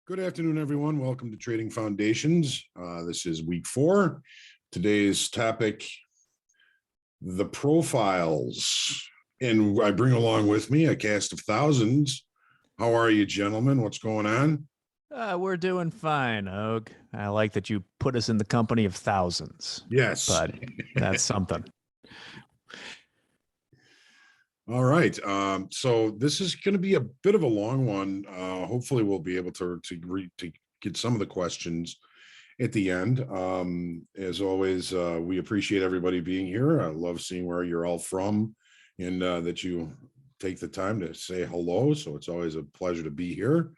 Good afternoon, everyone. Welcome to Trading Foundations. This is week 4. Today's topic, the profiles. And I bring along with me a cast of thousands. How are you, gentlemen? What's going on? We're doing fine, Og. I like that you put us in the company of thousands, Yes. but that's something. All right. So this is going to be a bit of a long one. Hopefully, we'll be able to get some of the questions at the end. As always, we appreciate everybody being here. I love seeing where you're all from and that you take the time to say hello. So it's always a pleasure to be here.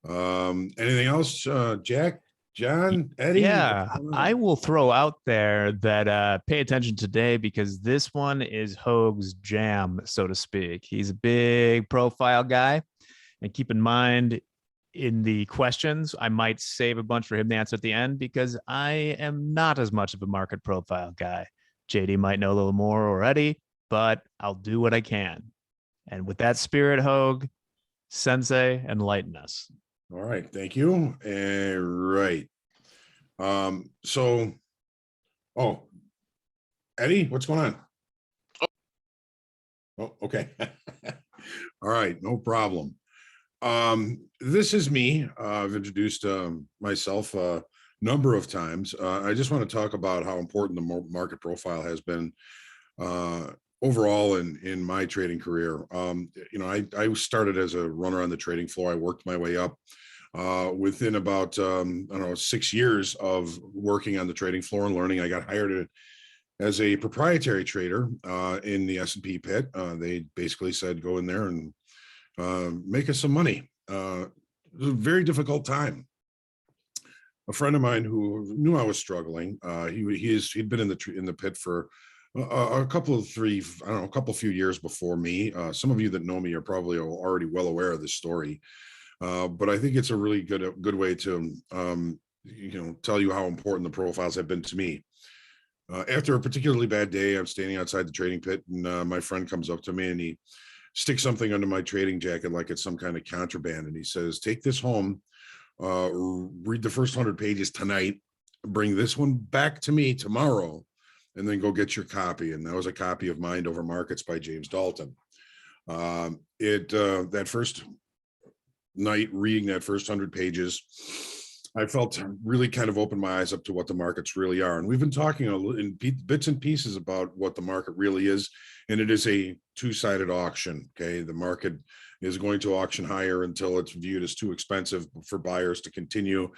Anything else, Jack, John, Eddie? Yeah, I will throw out there that pay attention today because this one is Hoag's jam, so to speak. He's a big profile guy. And keep in mind, in the questions, I might save a bunch for him to answer at the end because I am not as much of a market profile guy. JD might know a little more already, but I'll do what I can. And with that spirit, Hoag, Sensei, enlighten us. All right, thank you. Right. Eddie, what's going on? Oh, okay. All right, no problem. This is me. I've introduced myself a number of times. I just want to talk about how important the market profile has been overall in my trading career. I started as a runner on the trading floor. I worked my way up. Within about, 6 years of working on the trading floor and learning, I got hired as a proprietary trader in the S&P pit. They basically said, go in there and make us some money. It was a very difficult time. A friend of mine who knew I was struggling, he'd been in the pit for a few years before me. Some of you that know me are probably already well aware of this story. But I think it's a really good way to tell you how important the profiles have been to me. After a particularly bad day, I'm standing outside the trading pit, and my friend comes up to me and he sticks something under my trading jacket like it's some kind of contraband, and he says, "Take this home, read the first 100 pages tonight, bring this one back to me tomorrow, and then go get your copy." And that was a copy of Mind Over Markets by James Dalton. That first night reading that first 100 pages, I felt really kind of opened my eyes up to what the markets really are. And we've been talking in bits and pieces about what the market really is. And it is a two-sided auction. Okay. The market is going to auction higher until it's viewed as too expensive for buyers to continue.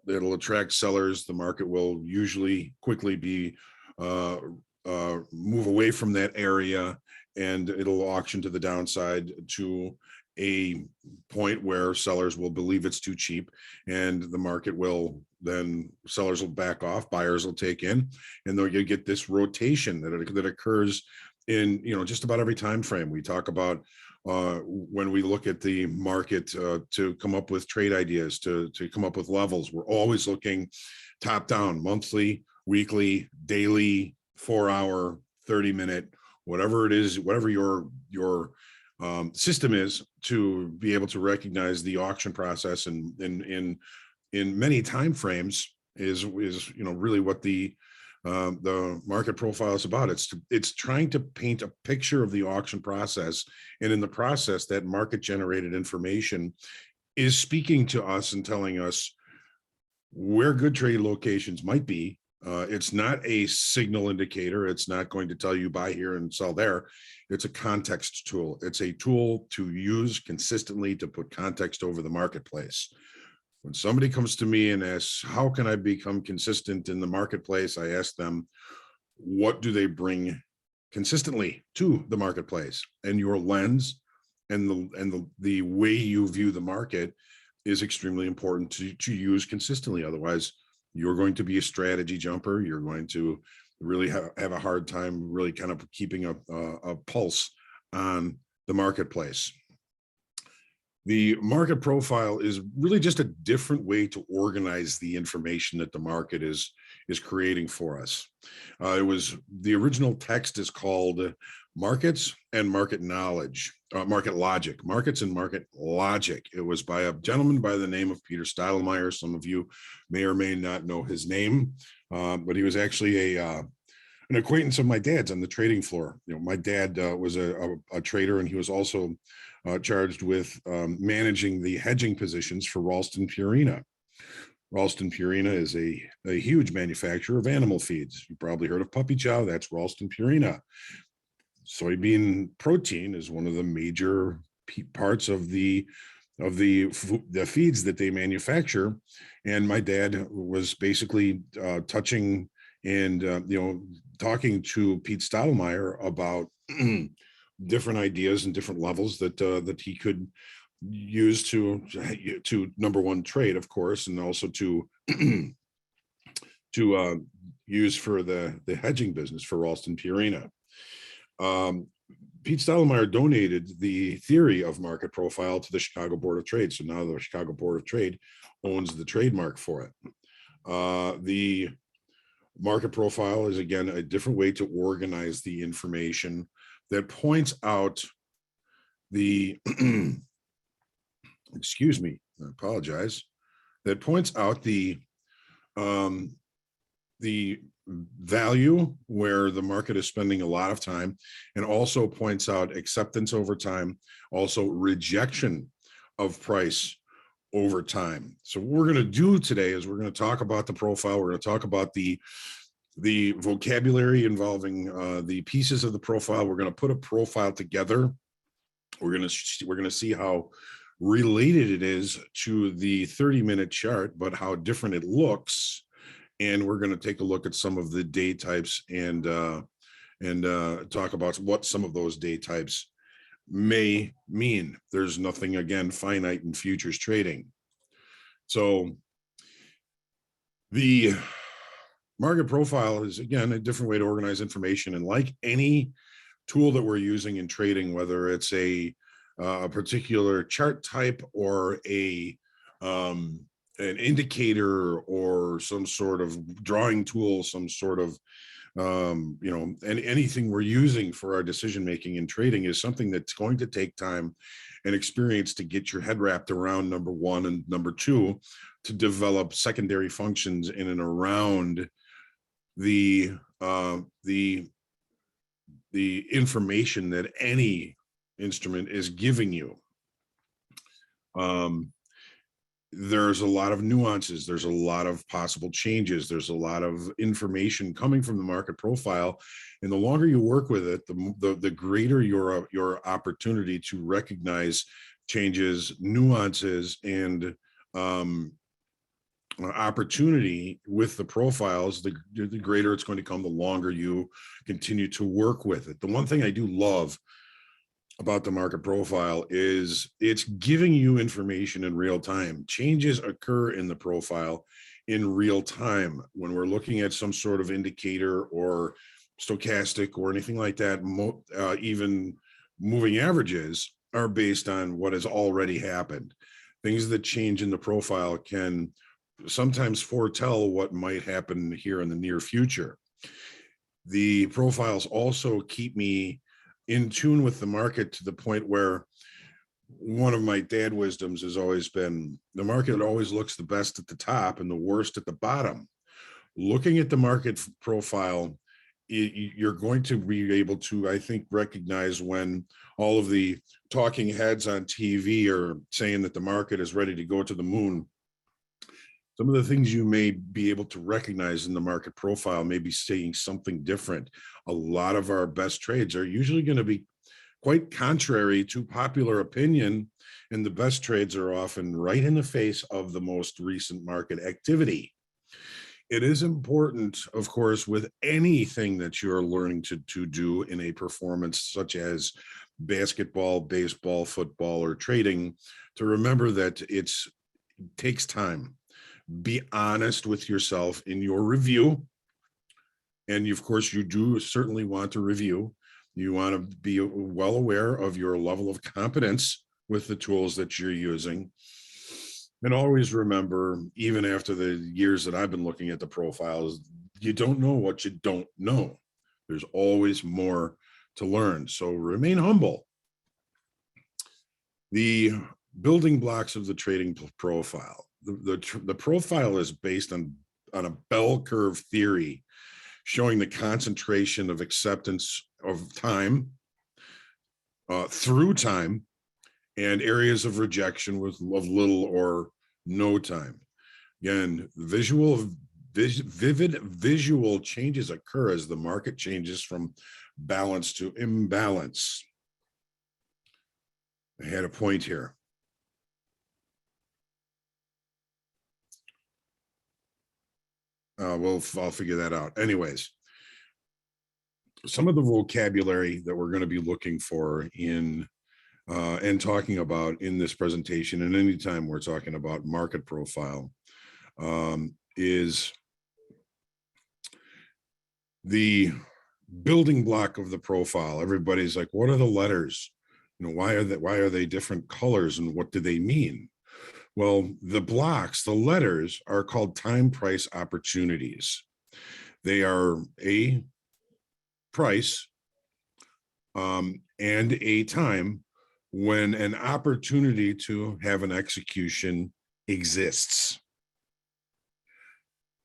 It'll attract sellers. The market will usually quickly move away from that area, and it'll auction to the downside to a point where sellers will believe it's too cheap, and the market will then, sellers will back off, buyers will take in, and then you get this rotation that occurs in just about every time frame. We talk about when we look at the market to come up with trade ideas, to come up with levels. We're always looking top down, monthly, weekly, daily, 4-hour, 30-minute, whatever it is, whatever your system is, to be able to recognize the auction process and in many time frames is really what the market profile is about. It's trying to paint a picture of the auction process, and in the process, that market generated information is speaking to us and telling us where good trade locations might be. It's not a signal indicator. It's not going to tell you buy here and sell there. It's a context tool. It's a tool to use consistently to put context over the marketplace. When somebody comes to me and asks, how can I become consistent in the marketplace? I ask them, what do they bring consistently to the marketplace? And your lens and the way you view the market is extremely important to use consistently. Otherwise, you're going to be a strategy jumper. You're going to really have a hard time really kind of keeping a pulse on the marketplace. The market profile is really just a different way to organize the information that the market is creating for us. It was the original text is called Markets and Market Knowledge, Market Logic, Markets and Market Logic. It was by a gentleman by the name of Peter Stadelmeyer. Some of you may or may not know his name, but he was actually an acquaintance of my dad's on the trading floor. You know, my dad was a trader, and he was also charged with managing the hedging positions for Ralston Purina. Ralston Purina is a huge manufacturer of animal feeds. You probably heard of Puppy Chow. That's Ralston Purina. Soybean protein is one of the major parts of the feeds that they manufacture. And my dad was basically touching and talking to Pete Stottlemyre about different ideas and different levels that he could use to number one, trade, of course, and also to use for the hedging business for Ralston Purina. Pete Stottlemyre donated the theory of market profile to the Chicago Board of Trade. So now the Chicago Board of Trade owns the trademark for it. The market profile is, again, a different way to organize the information that points out the, excuse me, I apologize, that points out the value where the market is spending a lot of time, and also points out acceptance over time, also rejection of price over time. So what we're going to do today is we're going to talk about the profile. We're going to talk about the vocabulary involving the pieces of the profile. We're going to put a profile together. We're going to see how related it is to the 30-minute chart, but how different it looks. And we're going to take a look at some of the day types and talk about what some of those day types may mean. There's nothing, again, finite in futures trading. So the market profile is, again, a different way to organize information. And like any tool that we're using in trading, whether it's a particular chart type or an indicator or some sort of drawing tool, some sort of and anything we're using for our decision making in trading is something that's going to take time and experience to get your head wrapped around, number one, and number two, to develop secondary functions in and around the information that any instrument is giving you. There's a lot of nuances. There's a lot of possible changes. There's a lot of information coming from the market profile. And the longer you work with it, the greater your opportunity to recognize changes, nuances, and opportunity with the profiles, the greater it's going to come, the longer you continue to work with it. The one thing I do love about the market profile is it's giving you information in real time. Changes occur in the profile in real time. When we're looking at some sort of indicator or stochastic or anything like that, even moving averages are based on what has already happened. Things that change in the profile can sometimes foretell what might happen here in the near future. The profiles also keep me in tune with the market to the point where one of my dad wisdoms has always been the market always looks the best at the top and the worst at the bottom. Looking at the market profile, you're going to be able to, I think, recognize when all of the talking heads on TV are saying that the market is ready to go to the moon. Some of the things you may be able to recognize in the market profile may be saying something different. A lot of our best trades are usually going to be quite contrary to popular opinion, and the best trades are often right in the face of the most recent market activity. It is important, of course, with anything that you're learning to do in a performance such as basketball, baseball, football, or trading, to remember that it takes time. Be honest with yourself in your review. And of course, you do certainly want to review. You want to be well aware of your level of competence with the tools that you're using. And always remember, even after the years that I've been looking at the profiles, you don't know what you don't know. There's always more to learn. So remain humble. The building blocks of the trading profile. The profile is based on a bell curve theory showing the concentration of acceptance of time through time and areas of rejection with of little or no time. Again, vivid visual changes occur as the market changes from balance to imbalance. I had a point here. I'll figure that out. Anyways, some of the vocabulary that we're going to be looking for in and talking about in this presentation, and anytime we're talking about market profile, is the building block of the profile. Everybody's like, what are the letters? You know, why are they different colors, and what do they mean? Well, the blocks, the letters, are called time price opportunities. They are a price and a time when an opportunity to have an execution exists.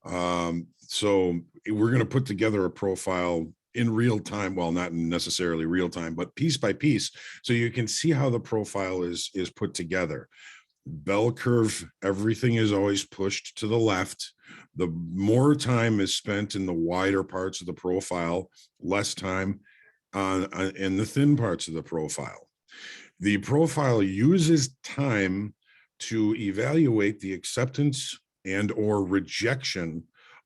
So we're going to put together a profile in real time. Well, not necessarily real time, but piece by piece. So you can see how the profile is put together. Bell curve, everything is always pushed to the left. The more time is spent in the wider parts of the profile, less time in the thin parts of the profile. The profile uses time to evaluate the acceptance and or rejection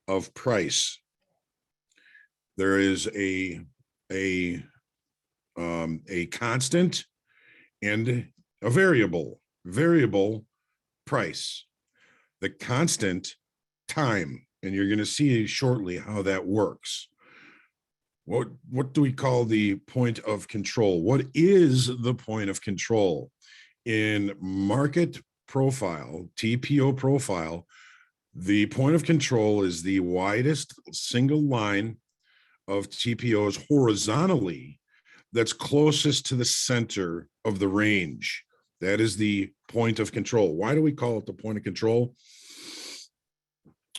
of price. There is a constant and a variable price. The constant, time, and you're going to see shortly how that works. What do we call the point of control? What is the point of control? In market profile, TPO profile, the point of control is the widest single line of TPOs horizontally that's closest to the center of the range. That is the point of control. Why do we call it the point of control?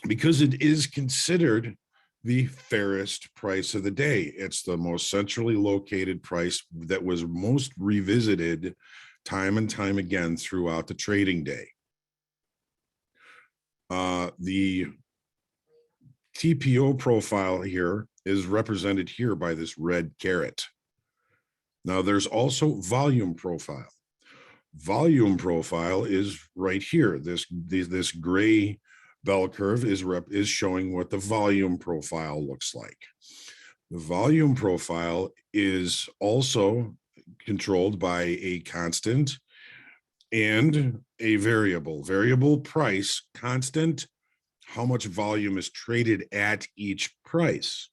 Because it is considered the fairest price of the day. It's the most centrally located price that was most revisited time and time again throughout the trading day. The TPO profile here is represented here by this red caret. Now there's also volume profile. Volume profile is right here. This gray bell curve is showing what the volume profile looks like. The volume profile is also controlled by a constant and a variable price. Constant, how much volume is traded at each price.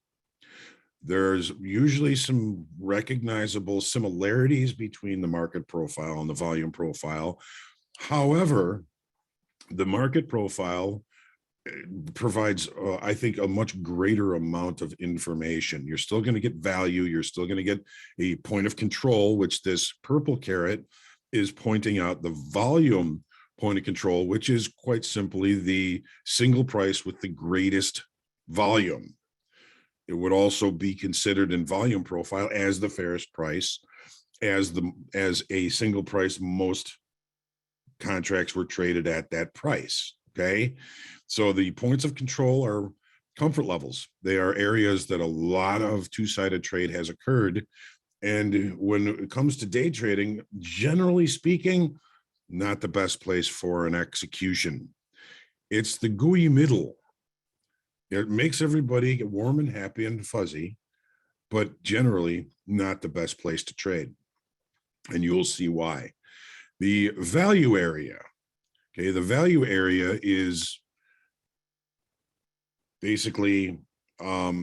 There's usually some recognizable similarities between the market profile and the volume profile. However, the market profile provides, I think, a much greater amount of information. You're still going to get value. You're still going to get a point of control, which this purple caret is pointing out the volume point of control, which is quite simply the single price with the greatest volume. It would also be considered in volume profile as the fairest price, as a single price. Most contracts were traded at that price. Okay, so the points of control are comfort levels. They are areas that a lot of two-sided trade has occurred. And when it comes to day trading, generally speaking, not the best place for an execution. It's the gooey middle. It makes everybody get warm and happy and fuzzy, but generally not the best place to trade. And you'll see why. The value area. Okay, the value area is basically a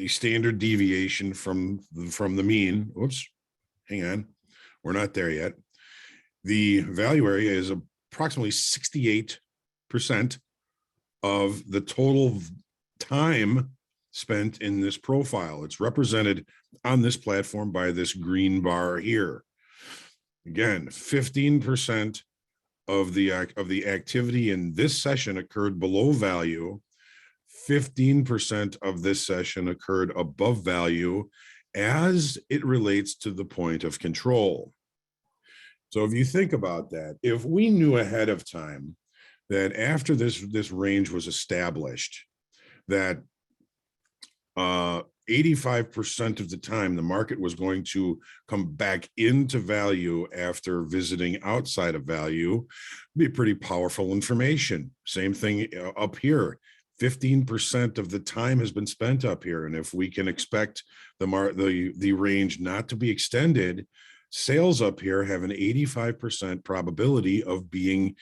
standard deviation from the mean. Oops, hang on, we're not there yet. The value area is approximately 68% of the total time spent in this profile. It's represented on this platform by this green bar here. Again, 15% of the activity in this session occurred below value. 15% of this session occurred above value as it relates to the point of control. So if you think about that, if we knew ahead of time that after this range was established, that 85% of the time the market was going to come back into value after visiting outside of value, be pretty powerful information. Same thing up here. 15% of the time has been spent up here, and if we can expect the range not to be extended, sales up here have an 85% probability of being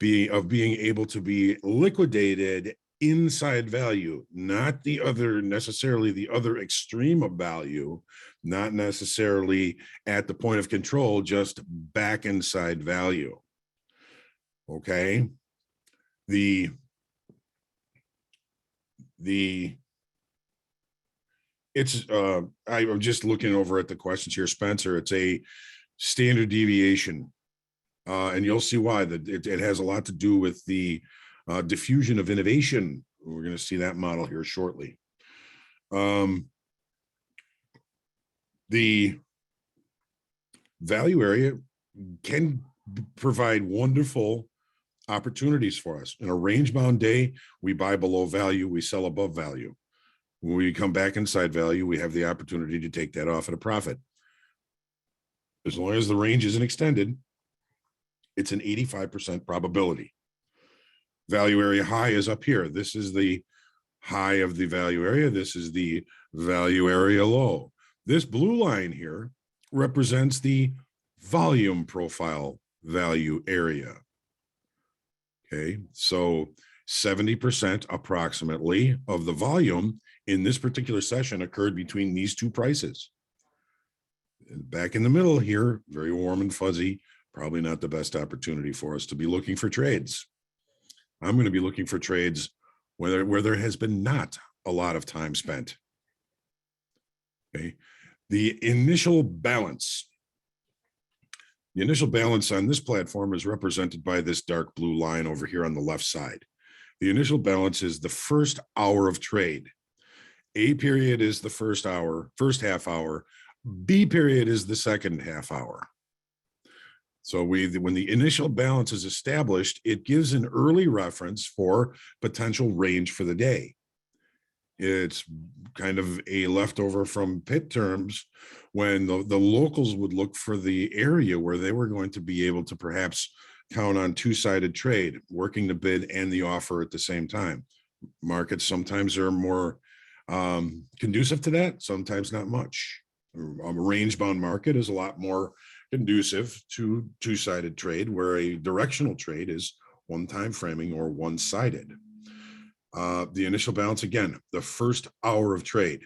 able to be liquidated inside value, not necessarily the other extreme of value, not necessarily at the point of control, just back inside value. Okay. I'm just looking over at the questions here, Spencer. It's a standard deviation. And you'll see why that it has a lot to do with the diffusion of innovation. We're going to see that model here shortly. The value area can provide wonderful opportunities for us. In a range-bound day, we buy below value, we sell above value. When we come back inside value, we have the opportunity to take that off at a profit. As long as the range isn't extended, it's an 85% probability. Value area high is up here. This is the high of the value area. This is the value area low. This blue line here represents the volume profile value area. Okay, so 70% approximately of the volume in this particular session occurred between these two prices. And back in the middle here, very warm and fuzzy, probably not the best opportunity for us to be looking for trades. I'm going to be looking for trades where there has been not a lot of time spent. Okay, the initial balance. The initial balance on this platform is represented by this dark blue line over here on the left side. The initial balance is the first hour of trade. A period is the first half hour. B period is the second half hour. So when the initial balance is established, it gives an early reference for potential range for the day. It's kind of a leftover from pit terms when the locals would look for the area where they were going to be able to perhaps count on two-sided trade, working the bid and the offer at the same time. Markets sometimes are more conducive to that, sometimes not much. A range-bound market is a lot more conducive to two-sided trade, where a directional trade is one time framing or one-sided. The initial balance, again, the first hour of trade,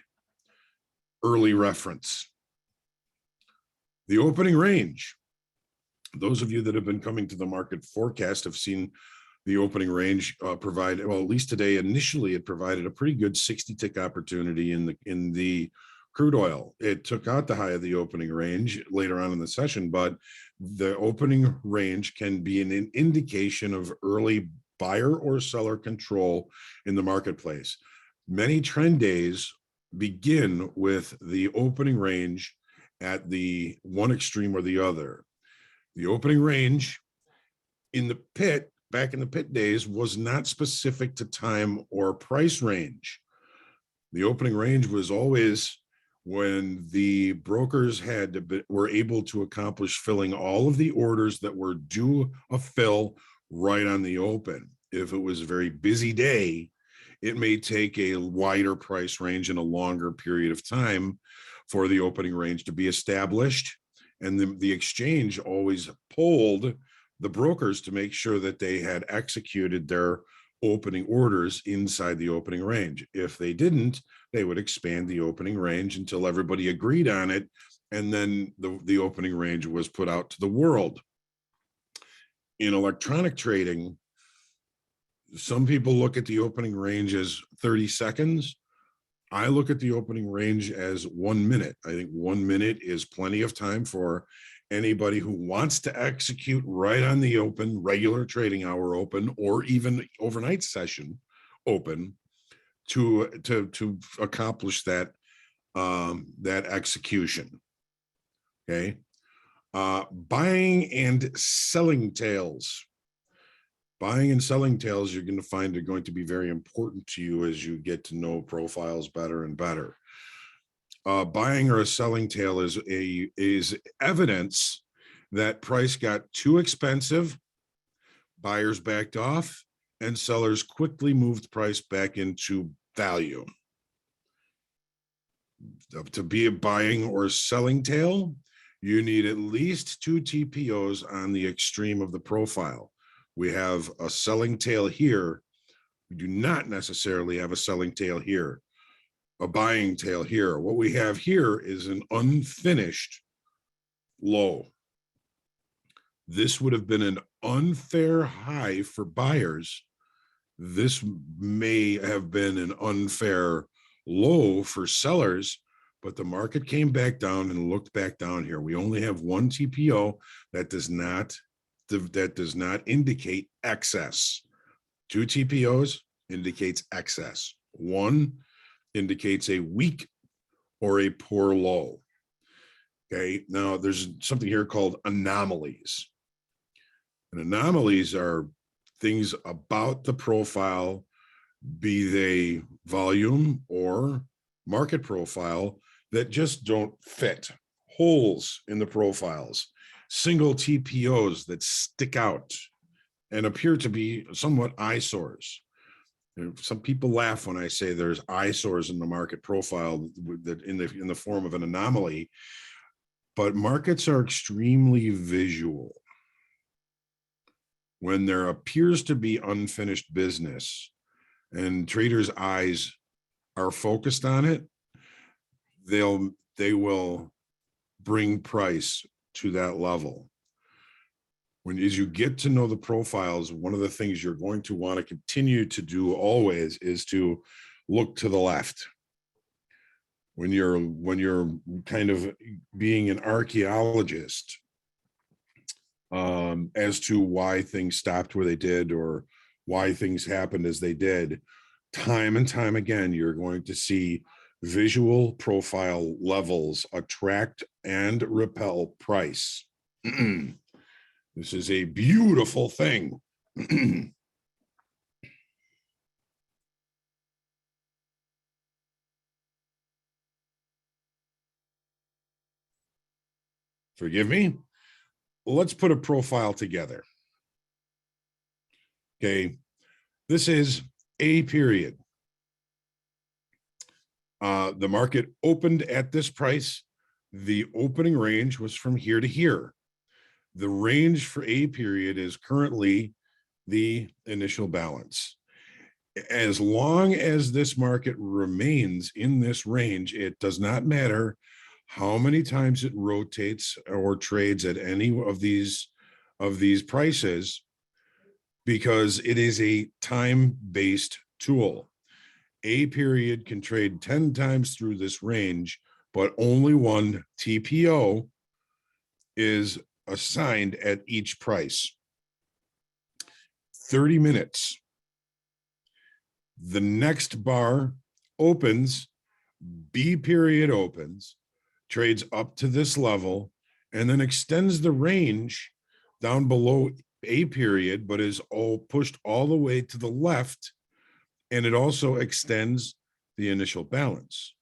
early reference. The opening range. Those of you that have been coming to the market forecast have seen the opening range provide, well, at least today, initially it provided a pretty good 60 tick opportunity in the crude oil. It took out the high of the opening range later on in the session, but the opening range can be an indication of early buyer or seller control in the marketplace. Many trend days begin with the opening range at the one extreme or the other. The opening range in the pit, back in the pit days, was not specific to time or price range. The opening range was always when the brokers were able to accomplish filling all of the orders that were due a fill right on the open. If it was a very busy day, it may take a wider price range and a longer period of time for the opening range to be established. And the exchange always polled the brokers to make sure that they had executed their opening orders inside the opening range. If they didn't, they would expand the opening range until everybody agreed on it. And then the opening range was put out to the world. In electronic trading, some people look at the opening range as 30 seconds. I look at the opening range as 1 minute. I think 1 minute is plenty of time for anybody who wants to execute right on the open, regular trading hour open, or even overnight session open to accomplish that that execution. Okay. Buying and selling tails. Buying and selling tails, you're going to find are going to be very important to you as you get to know profiles better and better. Buying or a selling tail is evidence that price got too expensive, buyers backed off, and sellers quickly moved price back into value. To be a buying or selling tail, you need at least 2 TPOs on the extreme of the profile. We have a selling tail here. We do not necessarily have a selling tail here, a buying tail here. What we have here is an unfinished low. This would have been an unfair high for buyers. This may have been an unfair low for sellers, but the market came back down and looked back down here. We only have 1 TPO that does not indicate excess. 2 TPOs indicates excess. 1 indicates a weak or a poor low. Okay, now there's something here called anomalies. And anomalies are things about the profile, be they volume or market profile, that just don't fit. Holes in the profiles, single TPOs that stick out and appear to be somewhat eyesores. Some people laugh when I say there's eyesores in the market profile that in the form of an anomaly, but markets are extremely visual. When there appears to be unfinished business and traders' eyes are focused on it, they will bring price to that level. As you get to know the profiles, one of the things you're going to want to continue to do always is to look to the left. When you're kind of being an archaeologist, as to why things stopped where they did or why things happened as they did, time and time again, you're going to see visual profile levels attract and repel price. This is a beautiful thing. Forgive me. Let's put a profile together. Okay, this is a period. The market opened at this price. The opening range was from here to here. The range for a period is currently the initial balance. As long as this market remains in this range, it does not matter how many times it rotates or trades at any of these prices, because it is a time-based tool. A period can trade 10 times through this range, but only 1 TPO is assigned at each price. 30 minutes. The next bar opens, B period opens, trades up to this level, and then extends the range down below A period, but is all pushed all the way to the left, and it also extends the initial balance.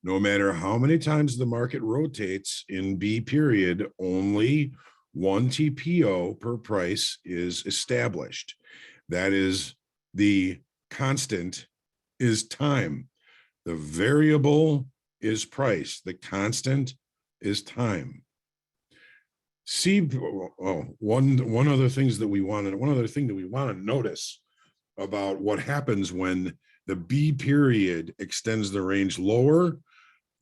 No matter how many times the market rotates in B period, only 1 TPO per price is established. That is, the constant is time. The variable is price. The constant is time. One other thing that we want to notice about what happens when the B period extends the range lower.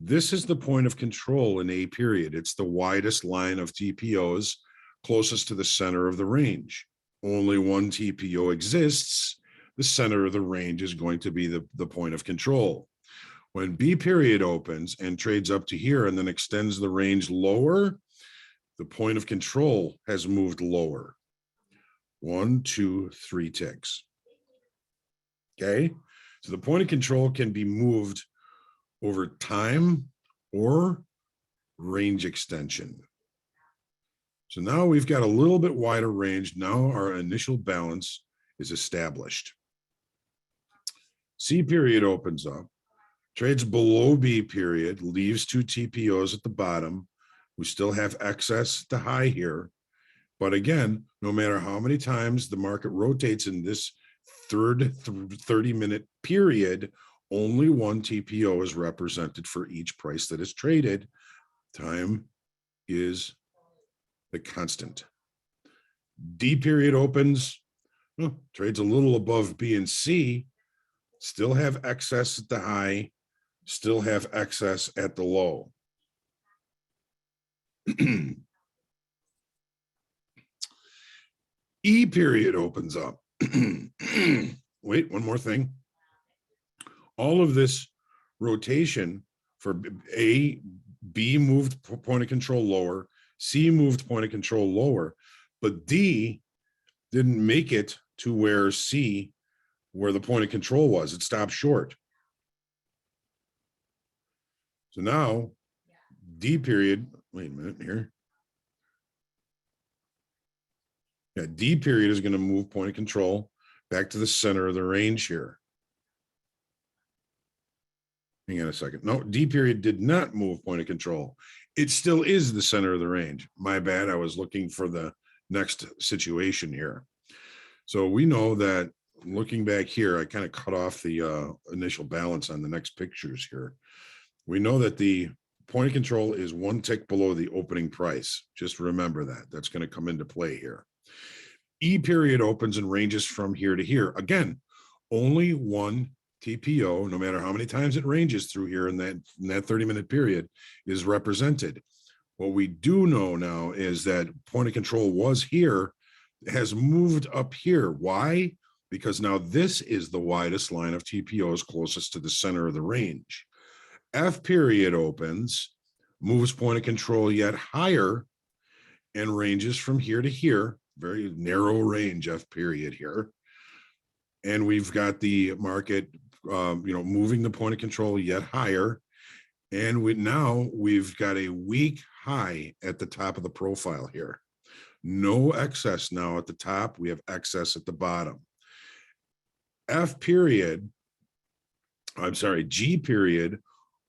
This is the point of control in A period. It's the widest line of TPOs closest to the center of the range. Only one TPO exists. The center of the range is going to be the point of control. When B period opens and trades up to here and then extends the range lower, the point of control has moved lower. 1, 2, 3 ticks. Okay, so the point of control can be moved over time or range extension. So now we've got a little bit wider range. Now our initial balance is established. C period opens up, trades below B period, leaves 2 TPOs at the bottom. We still have excess to high here. But again, no matter how many times the market rotates in this third 30-minute period, only one TPO is represented for each price that is traded. Time is the constant. D period opens, trades a little above B and C, still have excess at the high, still have excess at the low. E period opens up. Wait, one more thing. All of this rotation for B moved point of control lower, C moved point of control lower, but D didn't make it to where the point of control was. It stopped short. So now D period, wait a minute here. Yeah, D period is going to move point of control back to the center of the range here. Hang on a second. No, D period did not move point of control. It still is the center of the range. My bad. I was looking for the next situation here. So we know that looking back here, I kind of cut off the initial balance on the next pictures here. We know that the point of control is 1 tick below the opening price. Just remember that. That's going to come into play here. E period opens and ranges from here to here. Again, only one TPO, no matter how many times it ranges through here in that 30-minute period, is represented. What we do know now is that point of control was here, has moved up here. Why? Because now this is the widest line of TPOs closest to the center of the range. F period opens, moves point of control yet higher, and ranges from here to here. Very narrow range F period here. And we've got the market, moving the point of control yet higher. And we've got a weak high at the top of the profile here. No excess now at the top. We have excess at the bottom. G period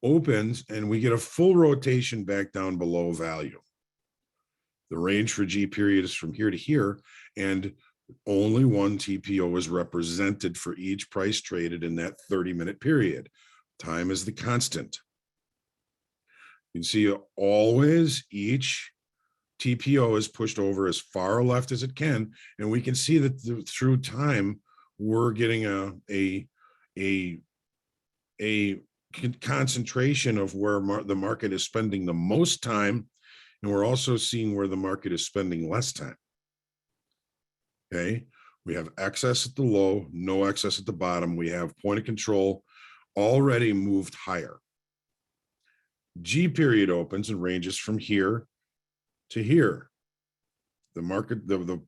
opens and we get a full rotation back down below value. The range for G period is from here to here, and only one TPO is represented for each price traded in that 30-minute period. Time is the constant. You can see always each TPO is pushed over as far left as it can, and we can see that through time we're getting a concentration of where the market is spending the most time, and we're also seeing where the market is spending less time. Okay, we have excess at the low, no excess at the bottom. We have point of control already moved higher. G period opens and ranges from here to here. The market, the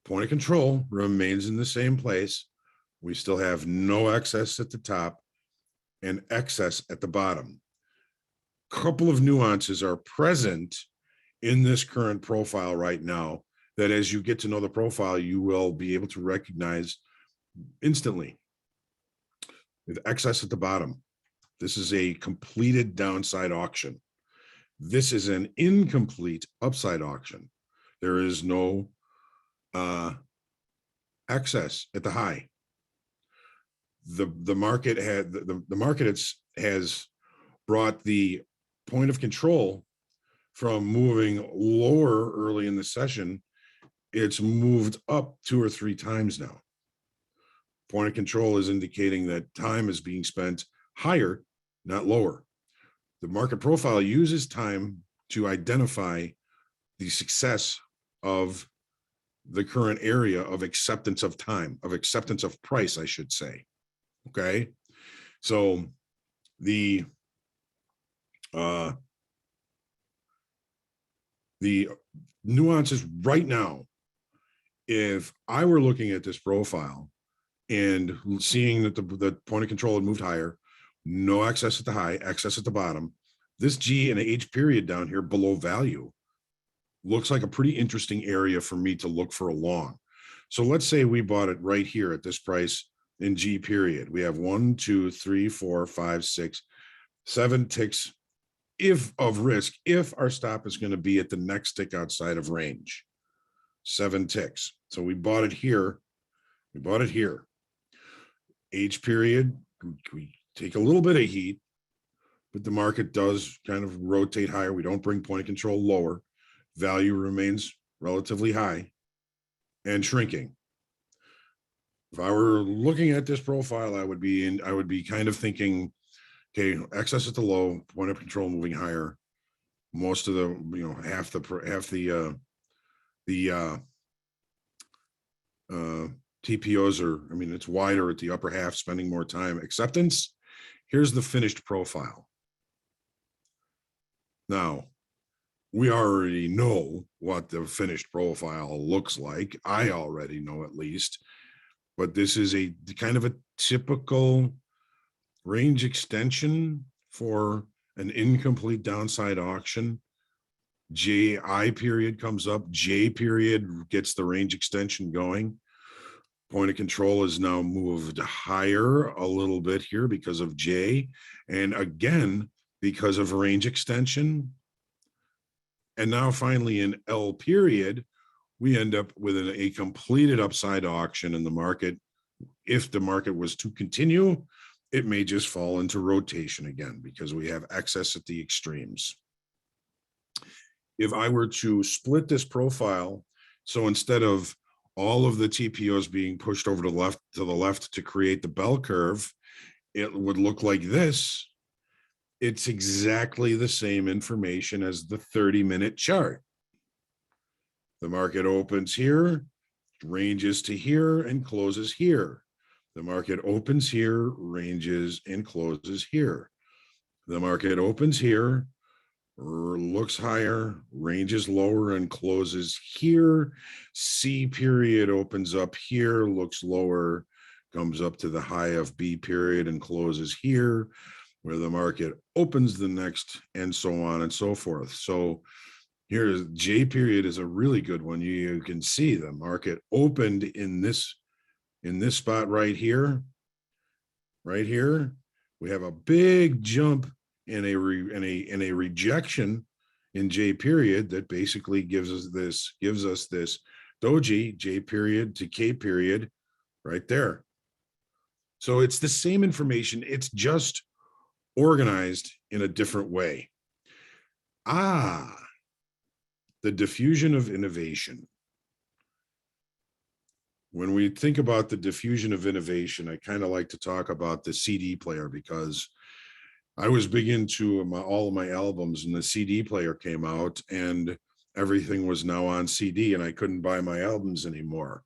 point of control remains in the same place. We still have no excess at the top and excess at the bottom. Couple of nuances are present in this current profile right now that as you get to know the profile, you will be able to recognize instantly. With excess at the bottom, this is a completed downside auction. This is an incomplete upside auction. There is no excess at the high. The market has brought the point of control from moving lower early in the session. It's moved up 2 or 3 times now. Point of control is indicating that time is being spent higher, not lower. The market profile uses time to identify the success of the current area of acceptance of time, of acceptance of price, I should say. Okay. So the uh the nuances right now, if I were looking at this profile and seeing that the point of control had moved higher, no excess at the high, excess at the bottom, this G and H period down here below value looks like a pretty interesting area for me to look for a long. So let's say we bought it right here at this price in G period. We have 1, 2, 3, 4, 5, 6, 7 ticks if of risk, if our stop is going to be at the next tick outside of range. 7 ticks. So we bought it here. We bought it here. H period, we take a little bit of heat, but the market does kind of rotate higher. We don't bring point of control lower. Value remains relatively high and shrinking. If I were looking at this profile, I would be kind of thinking, okay, excess at the low, point of control moving higher. Most of the, half the TPOs are, it's wider at the upper half, spending more time. Acceptance, here's the finished profile. Now, we already know what the finished profile looks like. I already know at least, but this is a kind of a typical range extension for an incomplete downside auction. JI period comes up, J period gets the range extension going. Point of control is now moved higher a little bit here because of J, and again, because of range extension. And now finally in L period, we end up with a completed upside auction in the market. If the market was to continue, it may just fall into rotation again because we have excess at the extremes. If I were to split this profile, so instead of all of the TPOs being pushed over to the left to create the bell curve, it would look like this. It's exactly the same information as the 30-minute chart. The market opens here, ranges to here, and closes here. The market opens here, ranges, and closes here. The market opens here, looks higher, ranges lower, and closes here. C period opens up here, looks lower, comes up to the high of B period, and closes here, where the market opens the next, and so on and so forth. So here's J period is a really good one. You can see the market opened in this spot right here. Right here, we have a big jump in a rejection in J period that basically gives us this doji J period to K period right there. So it's the same information. It's just organized in a different way. The diffusion of innovation. When we think about the diffusion of innovation, I kind of like to talk about the CD player because I was big into all of my albums, and the CD player came out and everything was now on CD and I couldn't buy my albums anymore.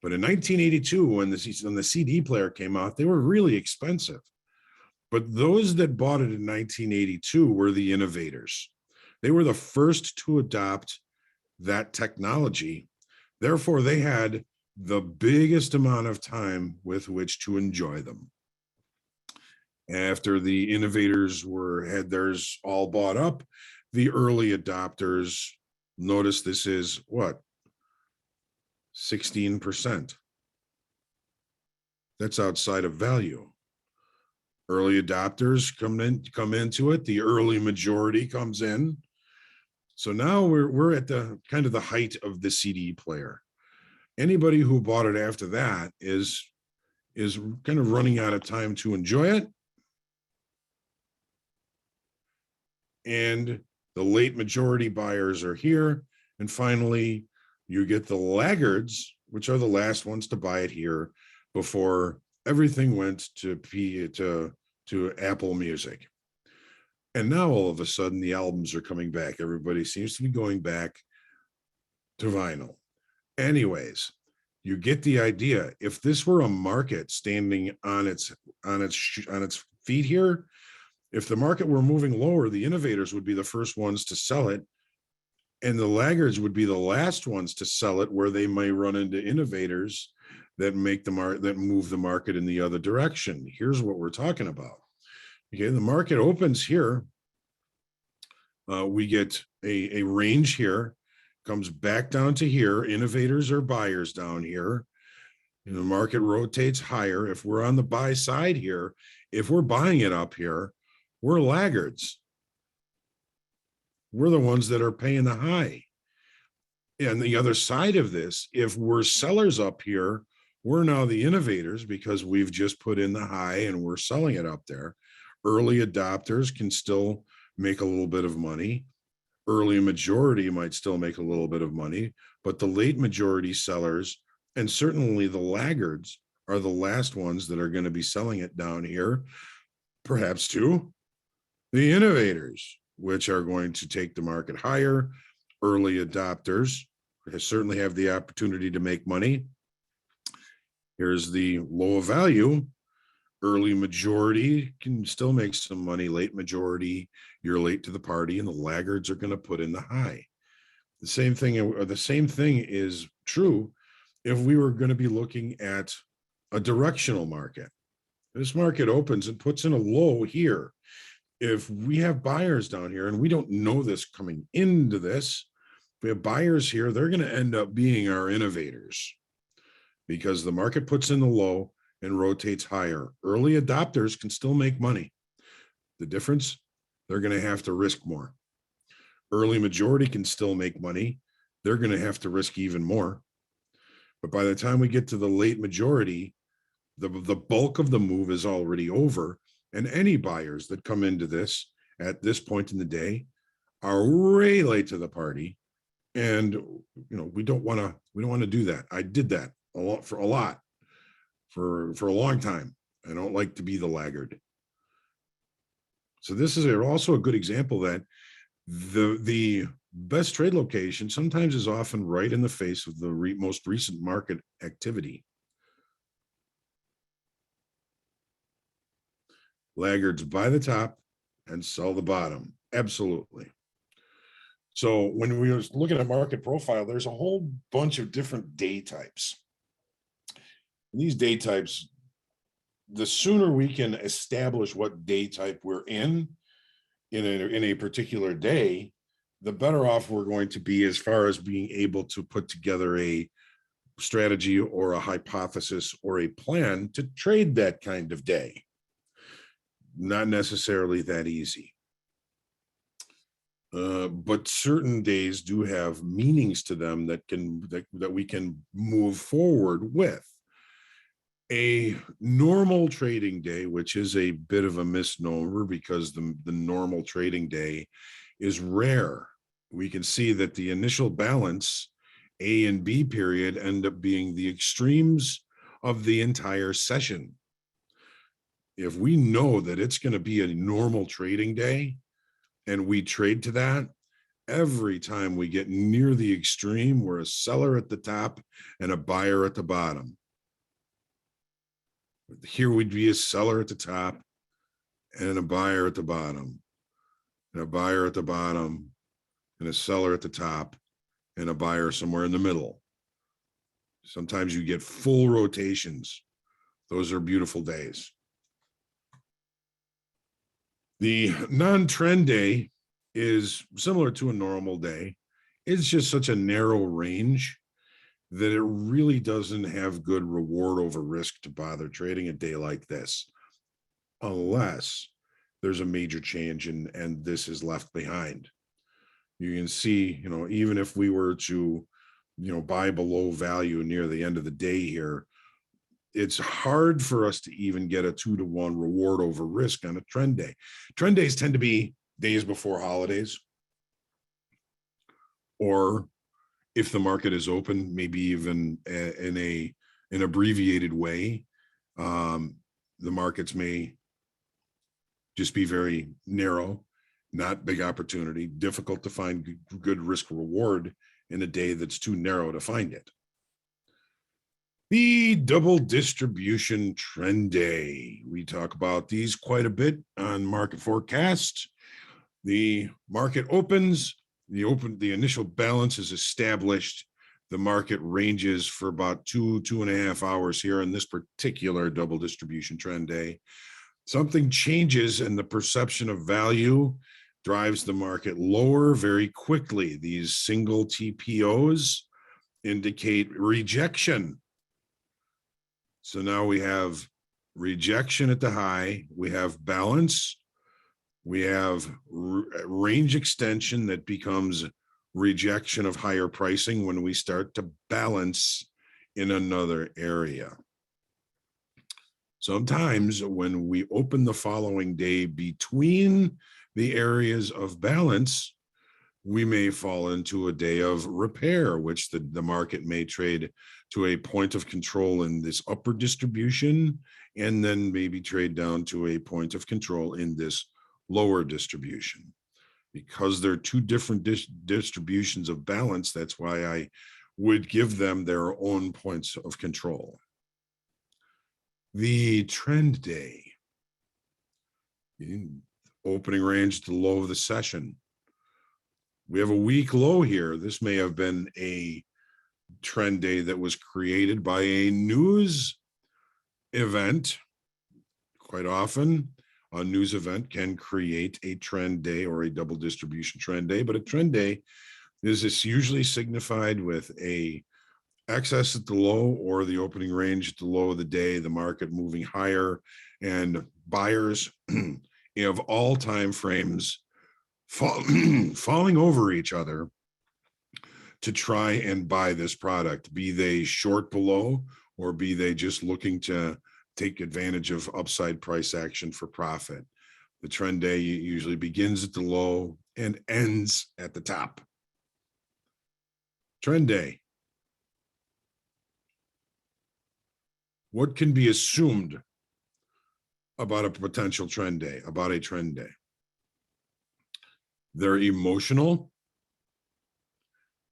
But in 1982, when the CD player came out, they were really expensive. But those that bought it in 1982 were the innovators. They were the first to adopt that technology. Therefore, they had the biggest amount of time with which to enjoy them. After the innovators had theirs all bought up, the early adopters, notice this is what? 16%. That's outside of value. Early adopters come into it. The early majority comes in. So now we're at the kind of the height of the CD player. Anybody who bought it after that is kind of running out of time to enjoy it. And the late majority buyers are here. And finally, you get the laggards, which are the last ones to buy it here before everything went to Apple Music. And now all of a sudden the albums are coming back. Everybody seems to be going back to vinyl. Anyways, you get the idea. If this were a market standing on its feet here, if the market were moving lower, the innovators would be the first ones to sell it, and the laggards would be the last ones to sell it, where they may run into innovators that move the market in the other direction. Here's what we're talking about. Okay, the market opens here. We get a range here, comes back down to here. Innovators are buyers down here. And the market rotates higher. If we're on the buy side here, if we're buying it up here, we're laggards. We're the ones that are paying the high. And the other side of this, if we're sellers up here, we're now the innovators because we've just put in the high and we're selling it up there. Early adopters can still make a little bit of money. Early majority might still make a little bit of money, but the late majority sellers, and certainly the laggards, are the last ones that are going to be selling it down here, perhaps to the innovators, which are going to take the market higher. Early adopters certainly have the opportunity to make money. Here's the low value. Early majority can still make some money. Late majority, you're late to the party, and the laggards are going to put in the high. The same thing is true if we were going to be looking at a directional market. This market opens and puts in a low here. If we have buyers down here, and we don't know this coming into this, if we have buyers here, they're going to end up being our innovators because the market puts in the low and rotates higher. Early adopters can still make money. The difference, they're going to have to risk more. Early majority can still make money. They're going to have to risk even more. But by the time we get to the late majority, the bulk of the move is already over. And any buyers that come into this at this point in the day are way late to the party. And we don't want to do that. I did that a lot for a long time. I don't like to be the laggard. So this is also a good example that the best trade location sometimes is often right in the face of the most recent market activity. Laggards buy the top and sell the bottom. Absolutely. So when we were looking at market profile, there's a whole bunch of different day types. And these day types, the sooner we can establish what day type we're in a particular day, the better off we're going to be as far as being able to put together a strategy or a hypothesis or a plan to trade that kind of day. Not necessarily that easy. But certain days do have meanings to them that we can move forward with. A normal trading day, which is a bit of a misnomer because the normal trading day is rare. We can see that the initial balance, A and B period, end up being the extremes of the entire session. If we know that it's going to be a normal trading day and we trade to that, every time we get near the extreme, we're a seller at the top and a buyer at the bottom. Here we'd be a seller at the top and a buyer at the bottom, and a buyer at the bottom, and a seller at the top, and a buyer somewhere in the middle. Sometimes you get full rotations. Those are beautiful days. The non-trend day is similar to a normal day. It's just such a narrow range that it really doesn't have good reward over risk to bother trading a day like this, unless there's a major change and this is left behind. You can see, even if we were to, buy below value near the end of the day here, it's hard for us to even get a 2-to-1 reward over risk on a trend day. Trend days tend to be days before holidays, or if the market is open, maybe even in an abbreviated way. The markets may just be very narrow, not big opportunity, difficult to find good risk reward in a day that's too narrow to find it. The double distribution trend day. We talk about these quite a bit on market forecast. The market opens, the initial balance is established. The market ranges for about 2.5 hours here in this particular double distribution trend day. Something changes and the perception of value drives the market lower very quickly. These single TPOs indicate rejection. So now we have rejection at the high, we have balance, we have range extension that becomes rejection of higher pricing when we start to balance in another area. Sometimes when we open the following day between the areas of balance, we may fall into a day of repair, which the market may trade to a point of control in this upper distribution, and then maybe trade down to a point of control in this lower distribution. Because they're two different distributions of balance, that's why I would give them their own points of control. The trend day, opening range to low of the session. We have a weak low here. This may have been a trend day that was created by a news event. Quite often, a news event can create a trend day or a double distribution trend day, but a trend day is usually signified with a excess at the low or the opening range at the low of the day, the market moving higher, and buyers of all time frames falling over each other to try and buy this product, be they short below or be they just looking to take advantage of upside price action for profit. The trend day usually begins at the low and ends at the top. Trend day. What can be assumed about a potential trend day, about a trend day? They're emotional.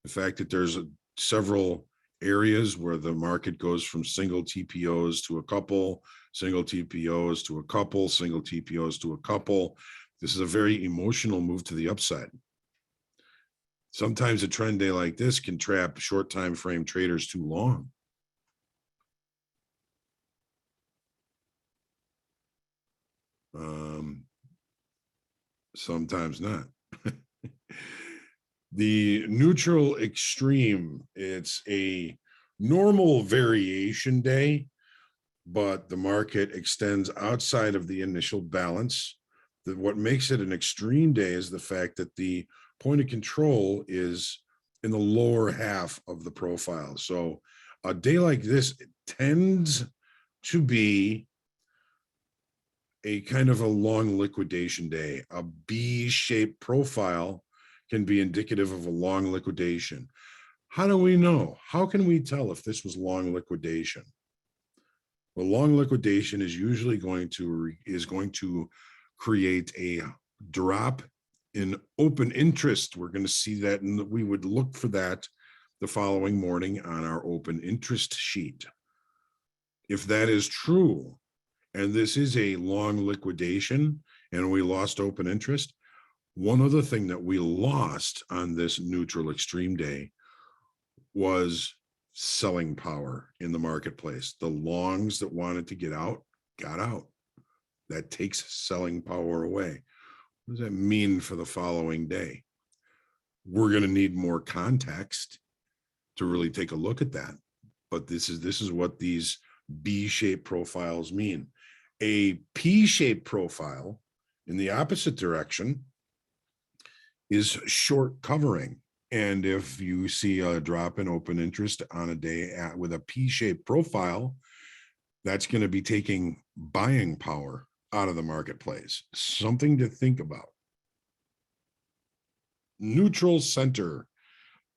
The fact that there's several areas where the market goes from single TPOs to a couple, single TPOs to a couple, single TPOs to a couple. This is a very emotional move to the upside. Sometimes a trend day like this can trap short time frame traders too long. Sometimes not. The neutral extreme, it's a normal variation day, but the market extends outside of the initial balance. What makes it an extreme day is the fact that the point of control is in the lower half of the profile. So a day like this tends to be a kind of a long liquidation day. A B-shaped profile can be indicative of a long liquidation. How do we know? How can we tell if this was long liquidation? Well, long liquidation is usually going to create a drop in open interest. We're going to see that, and we would look for that the following morning on our open interest sheet. If that is true, and this is a long liquidation, and we lost open interest, one other thing that we lost on this neutral extreme day was selling power in the marketplace. The longs that wanted to get out, got out. That takes selling power away. What does that mean for the following day? We're going to need more context to really take a look at that. But this is what these B-shaped profiles mean. A P-shaped profile in the opposite direction is short covering. And if you see a drop in open interest on a day with a P-shaped profile, that's going to be taking buying power out of the marketplace. Something to think about. Neutral center.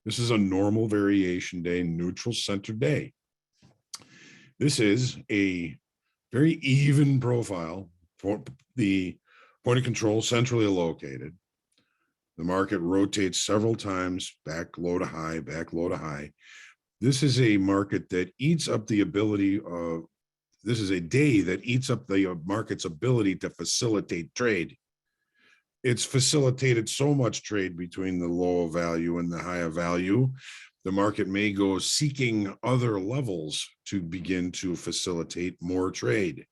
This is a normal variation day, neutral center day. This is a very even profile for the point of control centrally located. The market rotates several times, back low to high, back low to high. This is a market that eats up the ability of, this is a day that eats up the market's ability to facilitate trade. It's facilitated so much trade between the low value and the higher value. The market may go seeking other levels to begin to facilitate more trade.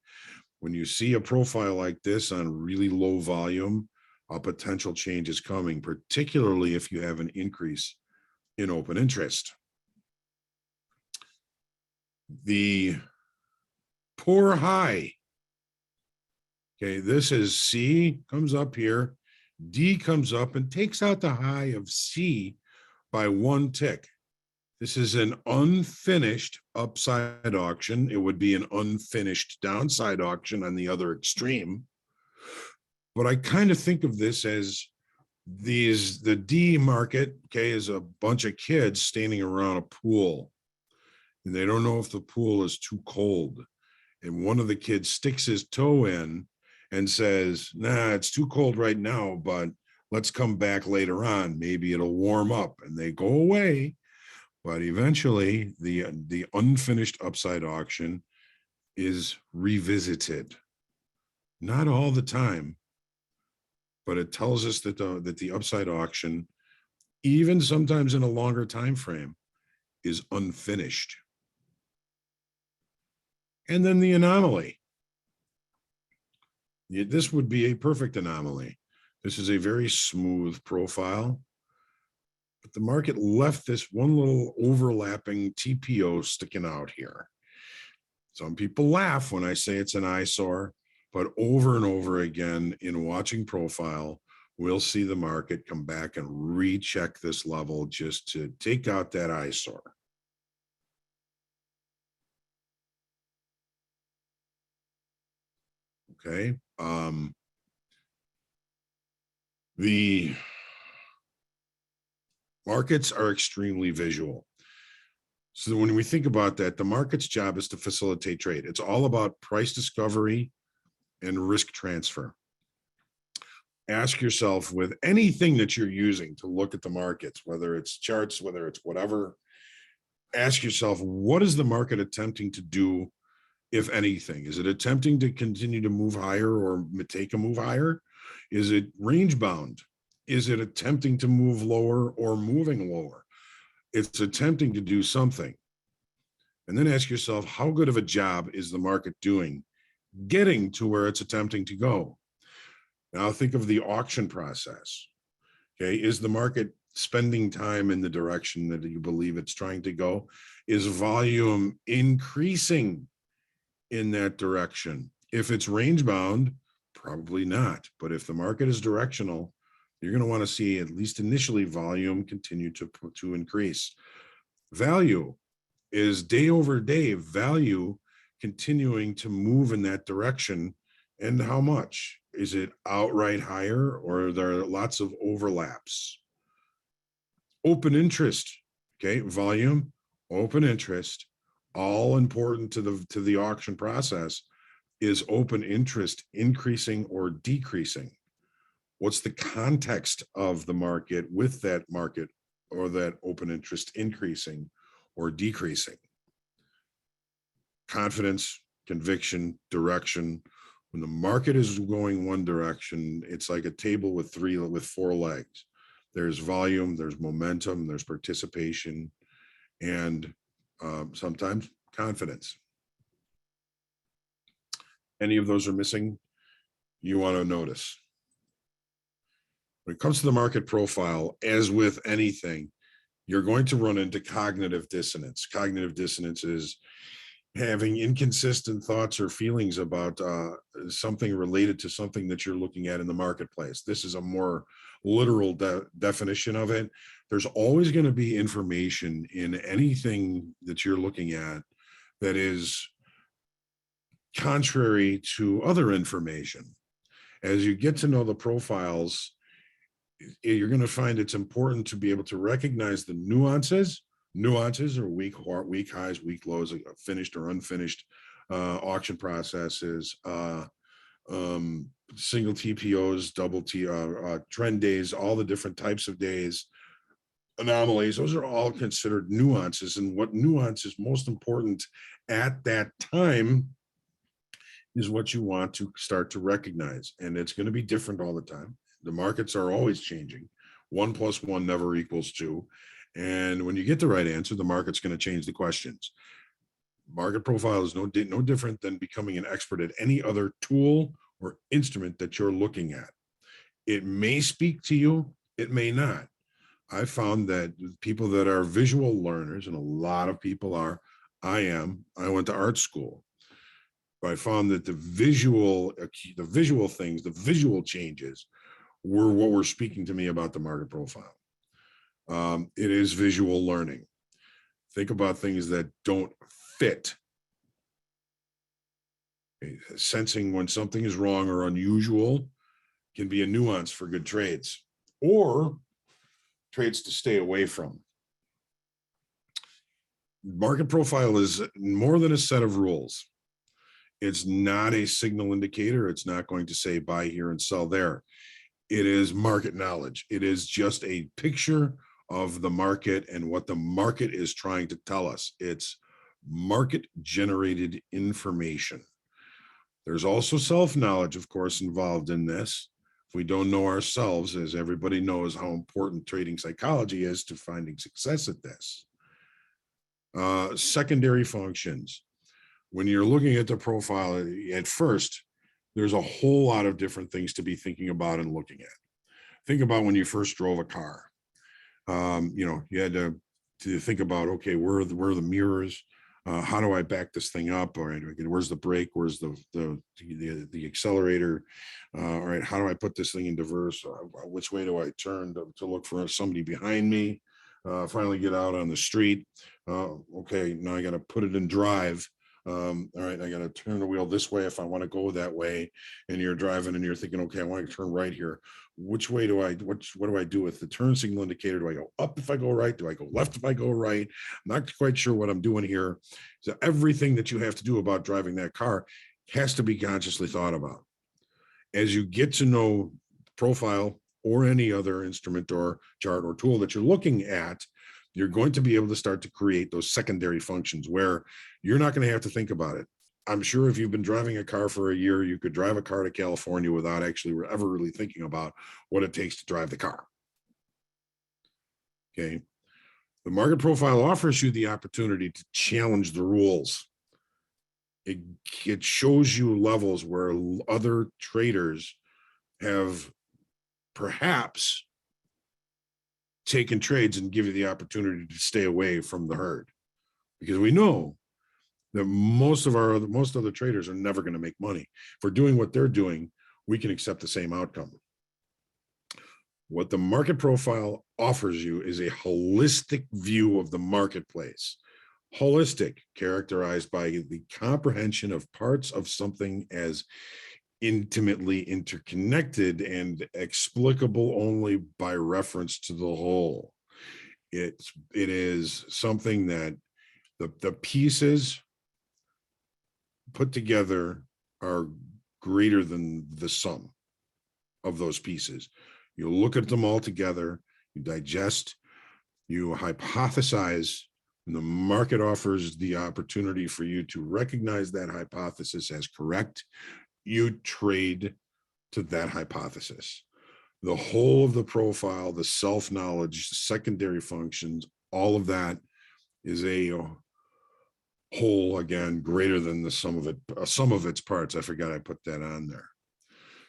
When you see a profile like this on really low volume, a potential change is coming, particularly if you have an increase in open interest. The poor high. Okay, this is C comes up here, D comes up and takes out the high of C by one tick. This is an unfinished upside auction. It would be an unfinished downside auction on the other extreme. But I kind of think of this as the D market, okay, is a bunch of kids standing around a pool. And they don't know if the pool is too cold. And one of the kids sticks his toe in and says, nah, it's too cold right now, but let's come back later on. Maybe it'll warm up. And they go away. But eventually, the unfinished upside auction is revisited. Not all the time, but it tells us that the upside auction, even sometimes in a longer time frame, is unfinished. And then the anomaly. This would be a perfect anomaly. This is a very smooth profile. But the market left this one little overlapping TPO sticking out here. Some people laugh when I say it's an eyesore, but over and over again in watching profile, we'll see the market come back and recheck this level just to take out that eyesore. Okay. The markets are extremely visual. So when we think about that, the market's job is to facilitate trade. It's all about price discovery and risk transfer. Ask yourself with anything that you're using to look at the markets, whether it's charts, whether it's whatever, ask yourself, what is the market attempting to do, if anything? Is it attempting to continue to move higher or take a move higher? Is it range bound? Is it attempting to move lower or moving lower? It's attempting to do something. And then ask yourself, how good of a job is the market doing getting to where it's attempting to go? Now think of the auction process. Okay, is the market spending time in the direction that you believe it's trying to go? Is volume increasing in that direction? If it's range bound, probably not. But if the market is directional, you're going to want to see at least initially volume continue to increase. Value is day over day, value continuing to move in that direction. And how much? Is it outright higher, or are there lots of overlaps? Open interest, okay, volume, open interest, all important to the auction process. Is open interest increasing or decreasing? What's the context of the market with that market or that open interest increasing or decreasing? Confidence, conviction, direction. When the market is going one direction, it's like a table with four legs. There's volume, there's momentum, there's participation, and sometimes confidence. Any of those are missing, you want to notice. When it comes to the market profile, as with anything, you're going to run into cognitive dissonance. Cognitive dissonance is having inconsistent thoughts or feelings about something related to something that you're looking at in the marketplace. This is a more literal definition of it. There's always going to be information in anything that you're looking at that is contrary to other information. As you get to know the profiles, you're going to find it's important to be able to recognize the nuances. Nuances are weak highs, weak lows, finished or unfinished auction processes, single TPOs, double trend days, all the different types of days, anomalies, those are all considered nuances. And what nuance is most important at that time is what you want to start to recognize. And it's going to be different all the time. The markets are always changing. 1+1 never equals 2. And when you get the right answer, the market's going to change the questions. Market profile is no different than becoming an expert at any other tool or instrument that you're looking at. It may speak to you, it may not. I found that people that are visual learners, and a lot of people are, I went to art school. I found that the visual things, the visual changes were what were speaking to me about the market profile. It is visual learning. Think about things that don't fit. Okay. Sensing when something is wrong or unusual can be a nuance for good trades or trades to stay away from. Market profile is more than a set of rules. It's not a signal indicator. It's not going to say buy here and sell there. It is market knowledge. It is just a picture of the market and what the market is trying to tell us. It's market generated information. There's also self-knowledge, of course, involved in this. If we don't know ourselves, as everybody knows how important trading psychology is to finding success at this. Secondary functions. When you're looking at the profile at first, there's a whole lot of different things to be thinking about and looking at. Think about when you first drove a car. You had to think about, okay, where are the mirrors? How do I back this thing up? All right, where's the brake? Where's the accelerator? All right, how do I put this thing in reverse? Which way do I turn to look for somebody behind me? Finally get out on the street. Okay, now I got to put it in drive. All right, I got to turn the wheel this way if I want to go that way. And you're driving and you're thinking, okay, I want to turn right here. Which way do what do I do with the turn signal indicator? Do I go up if I go right? Do I go left if I go right? I'm not quite sure what I'm doing here. So everything that you have to do about driving that car has to be consciously thought about. As you get to know profile or any other instrument or chart or tool that you're looking at, you're going to be able to start to create those secondary functions where you're not going to have to think about it. I'm sure if you've been driving a car for a year, you could drive a car to California without actually ever really thinking about what it takes to drive the car. Okay. The market profile offers you the opportunity to challenge the rules. It shows you levels where other traders have perhaps taken trades and give you the opportunity to stay away from the herd, because we know that most other traders are never going to make money. If we're doing what they're doing, we can accept the same outcome. What the market profile offers you is a holistic view of the marketplace. Holistic, characterized by the comprehension of parts of something as intimately interconnected and explicable only by reference to the whole. It is something that the pieces put together are greater than the sum of those pieces. You look at them all together, you digest, you hypothesize, and the market offers the opportunity for you to recognize that hypothesis as correct. You trade to that hypothesis. The whole of the profile, the self-knowledge, the secondary functions, all of that is a whole, again, greater than the sum of its parts. I forgot I put that on there.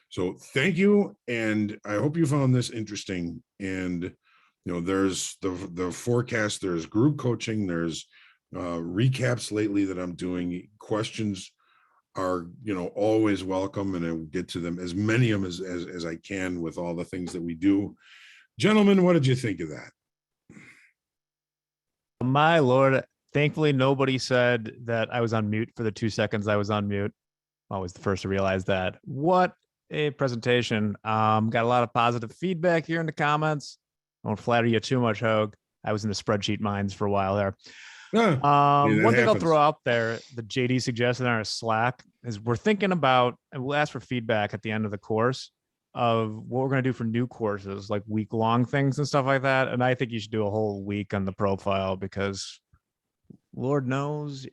So thank you, and I hope you found this interesting. And there's the forecast, there's group coaching, there's recaps lately that I'm doing. Questions are always welcome, and I will get to them, as many of them as I can, with all the things that we do. Gentlemen, what did you think of that? My Lord, thankfully nobody said that I was on mute for the 2 seconds I was on mute. Always the first to realize that. What a presentation. Got a lot of positive feedback here in the comments. I won't flatter you too much, Hogue. I was in the spreadsheet mines for a while there. One thing I'll throw out there, the JD suggested on our Slack is we're thinking about, and we'll ask for feedback at the end of the course of what we're going to do for new courses, like week-long things and stuff like that. And I think you should do a whole week on the profile because Lord knows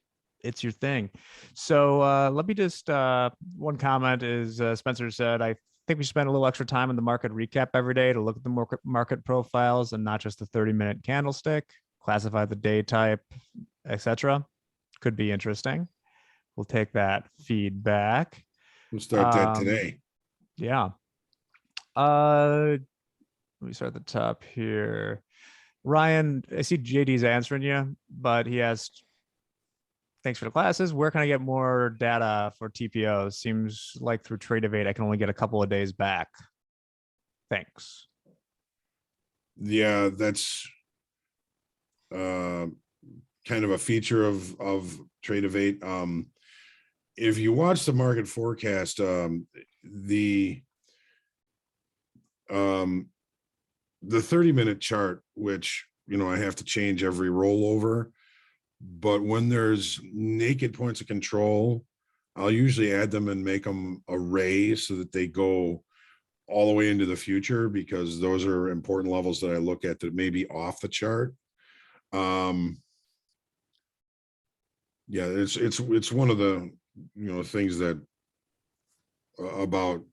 it's your thing. So let me just, one comment is Spencer said, I think we spend a little extra time in the market recap every day to look at the market profiles and not just the 30-minute candlestick, classify the day type, etc. Could be interesting. We'll take that feedback. We'll start that today. Yeah. Let me start at the top here. Ryan, I see JD's answering you, but he asked, thanks for the classes. Where can I get more data for TPOs? Seems like through Trade-Evade, I can only get a couple of days back. Thanks. Yeah, that's kind of a feature of Trade-Evade. If you watch the market forecast, the 30-minute chart, which, you know, I have to change every rollover, but when there's naked points of control, I'll usually add them and make them array so that they go all the way into the future, because those are important levels that I look at that may be off the chart. Yeah, it's one of the, you know, things that about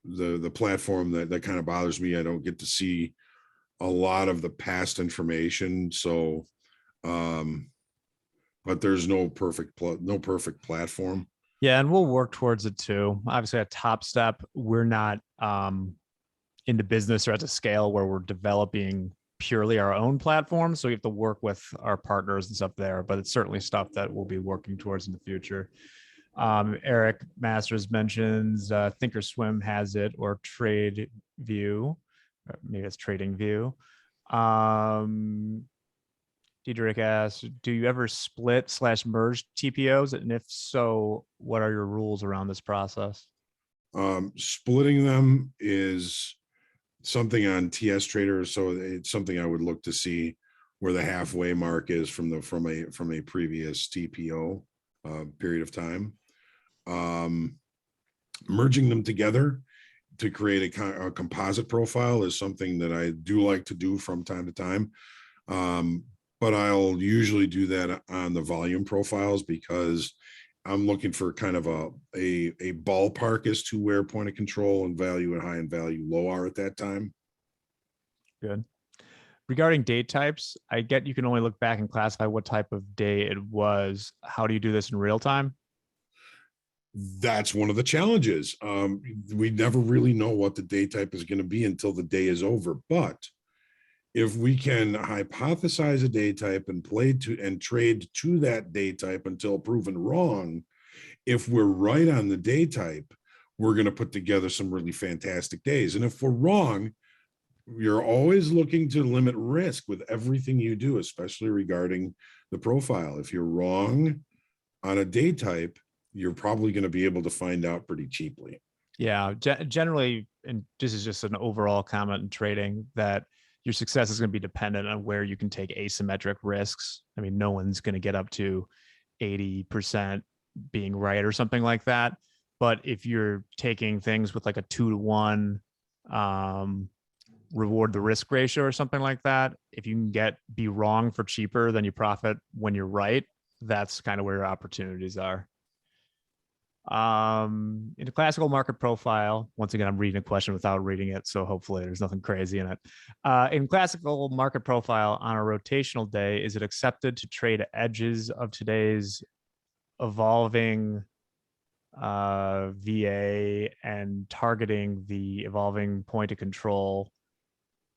the platform that kind of bothers me. I don't get to see a lot of the past information. So but there's no perfect platform. Yeah, and we'll work towards it too. Obviously at Topstep, we're not into business or at a scale where we're developing purely our own platform. So we have to work with our partners and stuff there, but it's certainly stuff that we'll be working towards in the future. Eric Masters mentions Thinkorswim has it, or Trade View, maybe it's Trading View. Diedrich asks, do you ever split/merge TPOs? And if so, what are your rules around this process? Splitting them is something on TS Trader, so it's something I would look to see where the halfway mark is from a previous TPO period of time. Merging them together to create a composite profile is something that I do like to do from time to time. But I'll usually do that on the volume profiles because I'm looking for kind of a ballpark as to where point of control and value and high and value low are at that time. Good. Regarding date types, I get you can only look back and classify what type of day it was. How do you do this in real time? That's one of the challenges. We never really know what the day type is going to be until the day is over. But if we can hypothesize a day type and trade to that day type until proven wrong, if we're right on the day type, we're going to put together some really fantastic days. And if we're wrong, you're always looking to limit risk with everything you do, especially regarding the profile. If you're wrong on a day type, you're probably going to be able to find out pretty cheaply. Yeah, generally, and this is just an overall comment in trading, that your success is going to be dependent on where you can take asymmetric risks. I mean, no one's going to get up to 80% being right or something like that. But if you're taking things with like a 2-to-1 reward the risk ratio or something like that, if you can be wrong for cheaper than you profit when you're right, that's kind of where your opportunities are. In a classical market profile, once again, I'm reading a question without reading it, so hopefully there's nothing crazy in it. In classical market profile on a rotational day, is it accepted to trade edges of today's evolving VA and targeting the evolving point of control?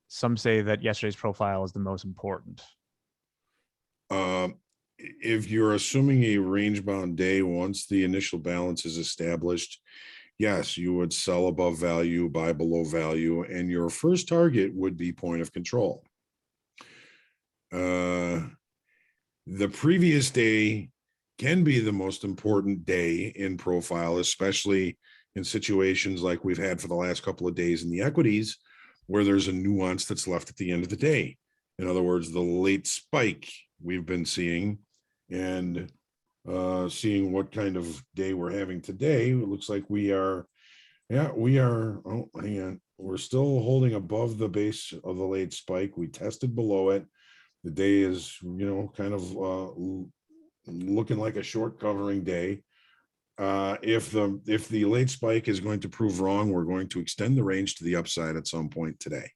Some say that yesterday's profile is the most important. If you're assuming a range bound day, once the initial balance is established, yes, you would sell above value, buy below value, and your first target would be point of control. The previous day can be the most important day in profile, especially in situations like we've had for the last couple of days in the equities, where there's a nuance that's left at the end of the day. In other words, the late spike we've been seeing, and seeing what kind of day we're having today, it looks like we are, yeah, we are, oh, hang on. We're still holding above the base of the late spike. We tested below it. The day is, kind of looking like a short covering day. If the late spike is going to prove wrong, we're going to extend the range to the upside at some point today.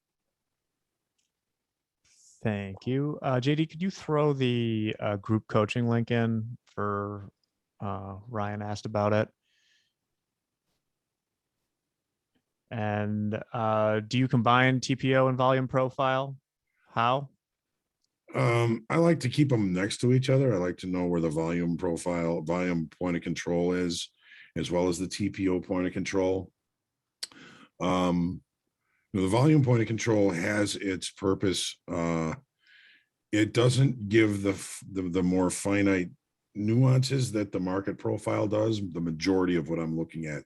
Thank you. JD, could you throw the group coaching link in for Ryan asked about it? And do you combine TPO and volume profile? How? I like to keep them next to each other. I like to know where the volume point of control is, as well as the TPO point of control. The volume point of control has its purpose. It doesn't give the more finite nuances that the market profile does. The majority of what I'm looking at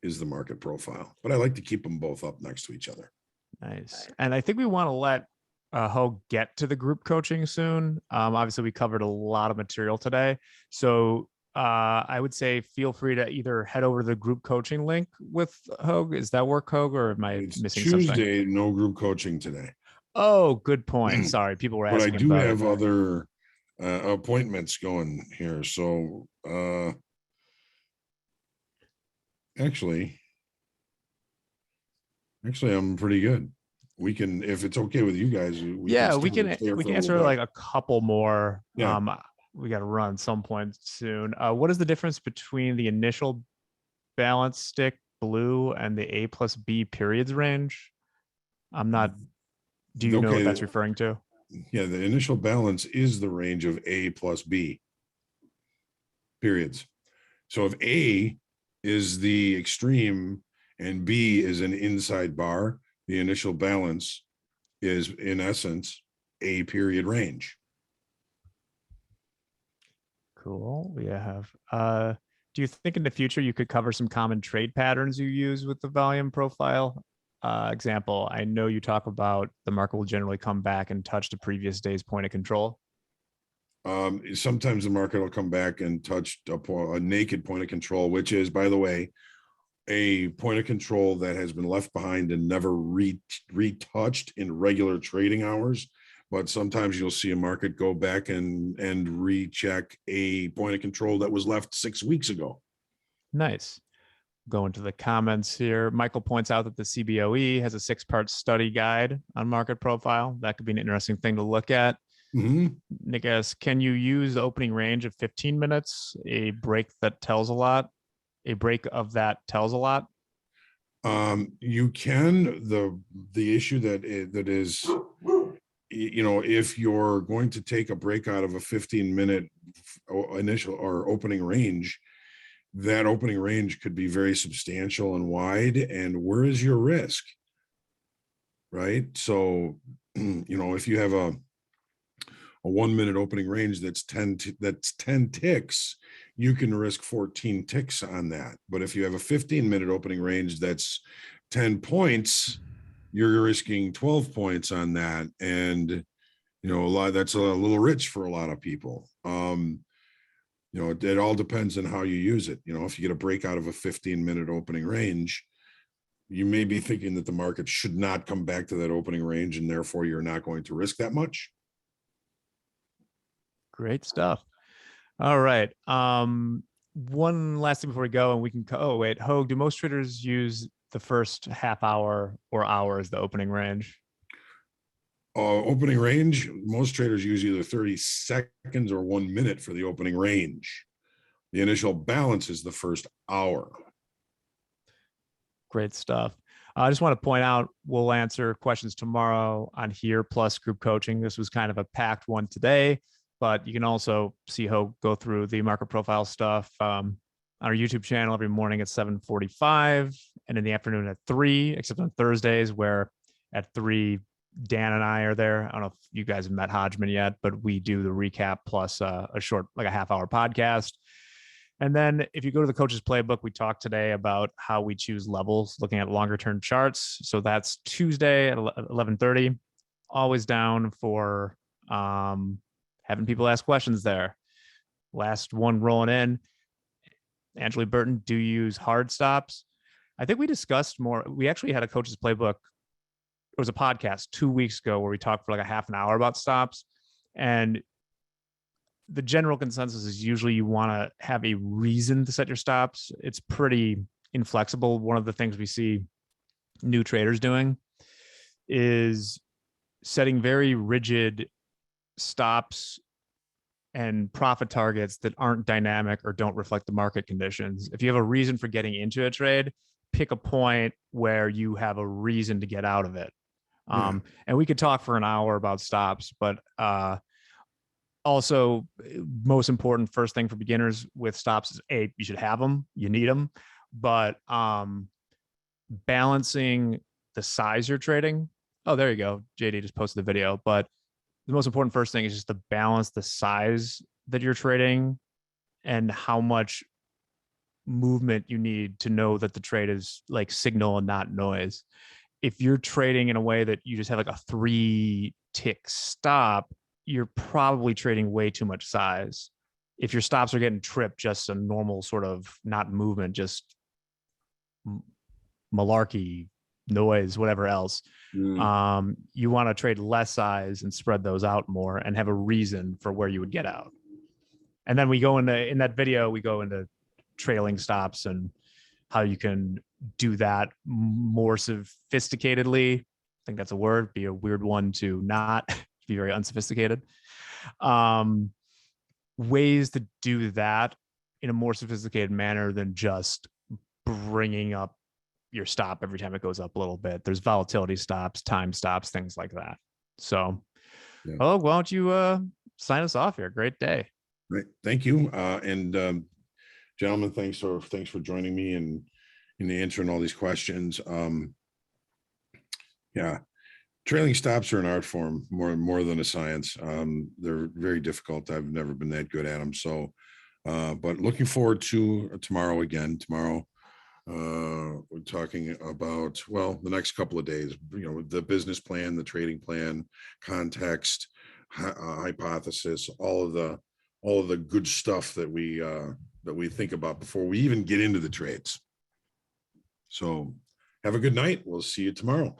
is the market profile, but I like to keep them both up next to each other. Nice. And I think we want to let Ho get to the group coaching soon. Obviously, we covered a lot of material today. So I would say feel free to either head over to the group coaching link with Hogue. Is that work, Hogue, or am I It's missing something? Tuesday, no group coaching today. Oh, good point. Sorry, people were But I asking do about have it. other appointments going here. So actually, I'm pretty good. We can, if it's okay with you guys, we can Yeah, stay we can here we for can a little answer bit. like a couple more. Yeah. We got to run some point soon. What is the difference between the initial balance stick blue and the A plus B periods range? I'm not. Do you know what Okay. that's referring to? Yeah, the initial balance is the range of A plus B periods. So if A is the extreme and B is an inside bar, the initial balance is in essence a period range. Cool. We have. Do you think in the future you could cover some common trade patterns you use with the volume profile? Example, I know you talk about the market will generally come back and touch the previous day's point of control. Sometimes the market will come back and touch a naked point of control, which is, by the way, a point of control that has been left behind and never retouched in regular trading hours. But sometimes you'll see a market go back and recheck a point of control that was left 6 weeks ago. Nice. Go into the comments here. Michael points out that the CBOE has a 6-part study guide on market profile. That could be an interesting thing to look at. Mm-hmm. Nick asks, can you use the opening range of 15 minutes, a break that tells a lot? A break of that tells a lot? You can. The issue that is, if you're going to take a break out of a 15-minute initial or opening range, that opening range could be very substantial and wide. And where is your risk? Right. So, if you have a 1-minute opening range that's 10 ticks, you can risk 14 ticks on that. But if you have a 15-minute opening range that's 10 points, you're risking 12 points on that. And that's a little rich for a lot of people. It all depends on how you use it. If you get a break out of a 15-minute opening range, you may be thinking that the market should not come back to that opening range, and therefore you're not going to risk that much. Great stuff. All right. One last thing before we go, and we can. Oh wait, Hogue, do most traders use the first half hour or hour as the opening range? Opening range, most traders use either 30 seconds or 1 minute for the opening range. The initial balance is the first hour. Great stuff. I just want to point out we'll answer questions tomorrow on here plus group coaching. This was kind of a packed one today, but you can also see Hogue go through the market profile stuff on our YouTube channel every morning at 7:45 and in the afternoon at 3, except on Thursdays where at 3 Dan and I are there. I don't know if you guys have met Hodgman yet, but we do the recap plus a short, like a half-hour podcast. And then if you go to the coach's playbook, we talked today about how we choose levels, looking at longer term charts. So that's Tuesday at 11:30. Always down for having people ask questions there. Last one rolling in. Angela Burton, do you use hard stops? I think we discussed more. We actually had a coach's playbook. It was a podcast 2 weeks ago where we talked for like a half an hour about stops. And the general consensus is usually you want to have a reason to set your stops. It's pretty inflexible. One of the things we see new traders doing is setting very rigid stops and profit targets that aren't dynamic or don't reflect the market conditions. If you have a reason for getting into a trade, pick a point where you have a reason to get out of it. And we could talk for an hour about stops, but also most important first thing for beginners with stops is you should have them, you need them, but balancing the size you're trading. Oh, there you go. JD just posted the video, but the most important first thing is just to balance the size that you're trading and how much movement you need to know that the trade is like signal and not noise. If you're trading in a way that you just have like a 3-tick stop, you're probably trading way too much size. If your stops are getting tripped, just a normal sort of not movement, just malarkey, noise, whatever else. You want to trade less size and spread those out more and have a reason for where you would get out. And then we go in that video, we go into trailing stops and how you can do that more sophisticatedly. I think that's a word, be a weird one to not be very unsophisticated. Ways to do that in a more sophisticated manner than just bringing up your stop every time it goes up a little bit. There's volatility stops, time stops, things like that. So, Oh, why don't you sign us off here? Great day. Right. Thank you. And gentlemen, thanks for joining me and in answering all these questions. Yeah, trailing stops are an art form more than a science. They're very difficult. I've never been that good at them. So, but looking forward to tomorrow again. Tomorrow, we're talking about, well, the next couple of days, the business plan, the trading plan, context, hypothesis, all of the good stuff that we think about before we even get into the trades. So have a good night. We'll see you tomorrow.